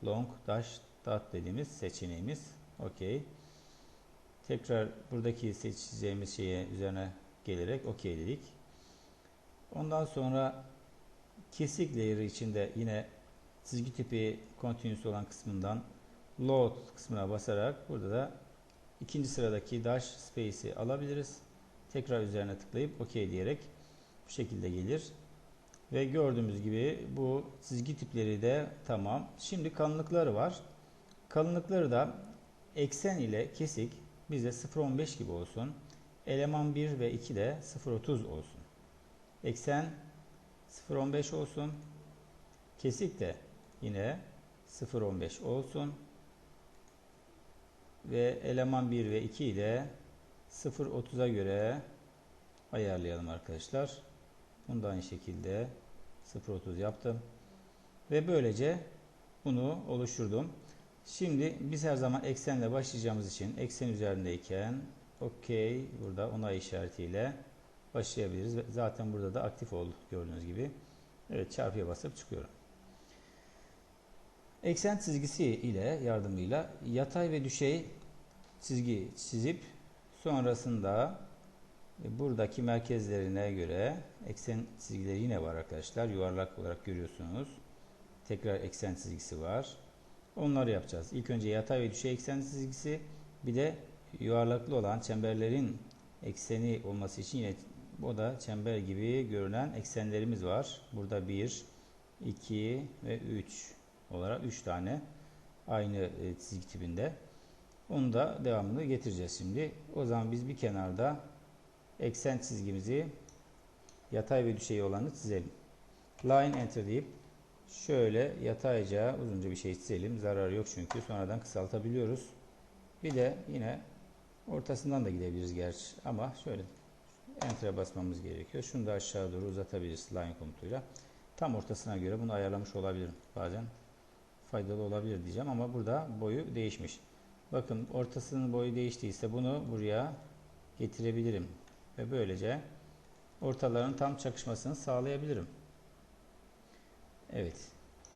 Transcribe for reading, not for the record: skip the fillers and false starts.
long dash dot dediğimiz seçeneğimiz. OK. Tekrar buradaki seçeceğimiz şeye üzerine gelerek OK dedik. Ondan sonra kesik layer'ı içinde yine çizgi tipi continuous olan kısmından load kısmına basarak burada da ikinci sıradaki dash space'i alabiliriz. Tekrar üzerine tıklayıp OK diyerek bu şekilde gelir. Ve gördüğümüz gibi bu çizgi tipleri de tamam. Şimdi kalınlıkları var. Kalınlıkları da eksen ile kesik bize 0.15 gibi olsun. Eleman 1 ve 2 de 0.30 olsun. Eksen 0.15 olsun. Kesik de yine 0.15 olsun. Ve eleman 1 ve 2'yi de 0.30'a göre ayarlayalım arkadaşlar. Bunu da aynı şekilde 0.30 yaptım. Ve böylece bunu oluşturdum. Şimdi biz her zaman eksenle başlayacağımız için eksen üzerindeyken OK burada onay işaretiyle başlayabiliriz. Ve zaten burada da aktif oldu gördüğünüz gibi. Evet, çarpıya basıp çıkıyorum. Eksen çizgisi ile yardımıyla yatay ve düşey çizgi çizip sonrasında buradaki merkezlerine göre eksen çizgileri yine var arkadaşlar. Yuvarlak olarak görüyorsunuz. Tekrar eksen çizgisi var. Onları yapacağız. İlk önce yatay ve düşey eksen çizgisi, bir de yuvarlaklı olan çemberlerin ekseni olması için yine o da çember gibi görünen eksenlerimiz var. Burada 1, 2 ve 3 olarak 3 tane aynı çizgi tipinde. Onu da devamını getireceğiz şimdi. O zaman biz bir kenarda eksen çizgimizi yatay ve düşey olanı çizelim. Line enter deyip şöyle yatayca uzunca bir şey çizelim. Zararı yok çünkü sonradan kısaltabiliyoruz. Bir de yine ortasından da gidebiliriz gerçi ama şöyle enter'e basmamız gerekiyor. Şunu da aşağı doğru uzatabiliriz line komutuyla. Tam ortasına göre bunu ayarlamış olabilirim. Bazen faydalı olabilir diyeceğim ama burada boyu değişmiş. Bakın ortasının boyu değiştiyse bunu buraya getirebilirim. Ve böylece ortaların tam çakışmasını sağlayabilirim. Evet.